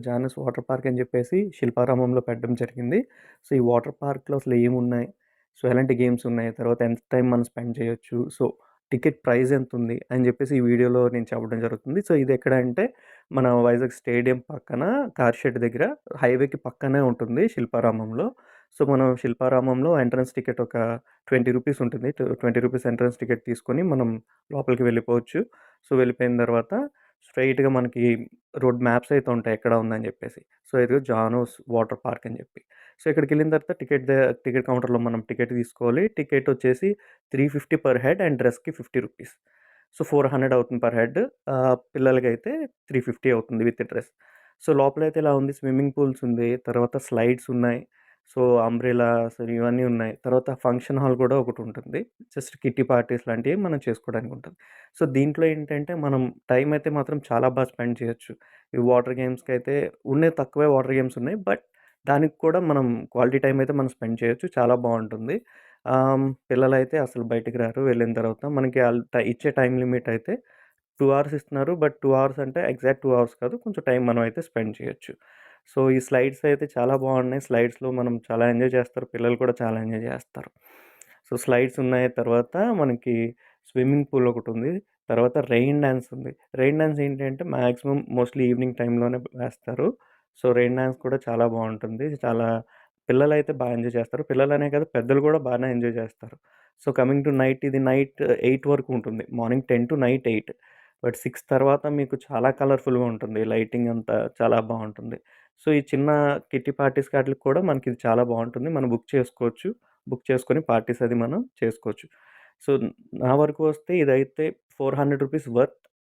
జానస్ water park అని చెప్పేసి శిల్పారామంలో పెట్టడం జరిగింది. సో, ఈ వాటర్ పార్క్‌లో అసలు ఏమున్నాయి? సో, ఎలాంటి గేమ్స్ ఉన్నాయి? తర్వాత ఎంత టైం మనం స్పెండ్ చేయొచ్చు? సో, టికెట్ ప్రైస్ ఎంతుంది? అని చెప్పేసి ఈ వీడియోలో నేను చెప్పడం జరుగుతుంది. సో, ఇది ఎక్కడ అంటే మన వైజాగ్ స్టేడియం పక్కన కార్ షెడ్ దగ్గర హైవేకి పక్కనే ఉంటుంది శిల్పారామంలో. సో, మనం శిల్పారామంలో ఎంట్రన్స్ టికెట్ ఒక రూ. 20 ఉంటుంది. రూ. 20 ఎంట్రన్స్ టికెట్ తీసుకొని మనం లోపలికి వెళ్ళిపోవచ్చు. సో, వెళ్ళిపోయిన తర్వాత స్ట్రెయిట్‌గా మనకి రోడ్ మ్యాప్స్ అయితే ఉంటాయి ఎక్కడ ఉందని జెప్పేసి. సో, ఇదిగో జానోస్ వాటర్ పార్క్ అని జెప్పి. సో, ఇక్కడికెళ్ళిన తర్వాత టికెట్ కౌంటర్‌లో మనం టికెట్ తీసుకోవాలి. టికెట్ వచ్చేసి 350 పర్ హెడ్ అండ్ డ్రెస్‌కి రూ. 50. సో, 400 అవుతుంది పర్ హెడ్. పిల్లలకైతే 350 అవుతుంది విత్ డ్రెస్. సో, లోపలైతే ఇలా ఉంది. స్విమ్మింగ్ పూల్స్ ఉంది. తర్వాత స్లైడ్స్ ఉన్నాయి. సో, అంబ్రెలాస్ ఇవన్నీ ఉన్నాయి. తర్వాత ఫంక్షన్ హాల్ కూడా ఒకటుంటుంది. జస్ట్ కిట్టి పార్టీస్ లాంటివి మనం చేసుకోవడానికి ఉంటుంది. సో, దీంట్లో ఏంటంటే మనం టైం అయితే మాత్రం చాలా స్పెండ్ చేయొచ్చు. ఈ వాటర్ గేమ్స్‌కైతే ఉన్నయి తక్కువే వాటర్ గేమ్స్ ఉన్నాయి. బట్ దానికి కూడా మనం క్వాలిటీ టైమ్ అయితే మనం స్పెండ్ చేయొచ్చు. చాలా బావుంటుంది. పిల్లలైతే అసలు బయటికి రారు. వెళ్ళిన తర్వాత మనకి ఆళ్ళు ఇచ్చే టైమ్ లిమిట్ అయితే 2 అవర్స్ ఇస్తున్నారు. బట్ 2 అవర్స్ అంటే ఎగ్జాక్ట్ 2 అవర్స్ కాదు. కొంచెం టైం మనం అయితే స్పెండ్ చేయొచ్చు. సో, ఈ స్లైడ్స్ అయితే చాలా బాగున్నాయి. స్లైడ్స్‌లో మనం చాలా ఎంజాయ్ చేస్తారు. పిల్లలు కూడా చాలా ఎంజాయ్ చేస్తారు. సో, స్లైడ్స్ ఉన్నాయి. తర్వాత మనకి స్విమ్మింగ్ పూల్ ఒకటుంది. తర్వాత రెయిన్ డాన్స్ ఉంది. రెయిన్ డాన్స్ ఏంటి అంటే మాక్సిమం మోస్ట్‌లీ ఈవినింగ్ టైమ్‌లోనే వేస్తారు. సో, రెయిన్ డాన్స్ కూడా చాలా బావుంటుంది. చాలా పిల్లలైతే ఎంజాయ్ చేస్తారు. పిల్లలనే కాదు పెద్దలు కూడా బానే ఎంజాయ్ చేస్తారు. సో, కమింగ్ టు నైట్ ఇది నైట్ 8 వరకు ఉంటుంది. Morning 10 to night 8. బట్ 6 తర్వాత మీకు చాలా కలర్‌ఫుల్‌గా ఉంటుంది. లైటింగ్ అంతా చాలా బావుంటుంది. సో, ఈ చిన్న కిట్టి పార్టీస్‌కి ఆటిలకి కూడా మనకిది చాలా బావుంటుంది. మనం బుక్ చేసుకోవచ్చు. బుక్ చేసుకొని పార్టీస్ అది మనం చేసుకోవచ్చు. సో, నా వరకు వస్తే ఇదైతే రూ. 400 వర్త్.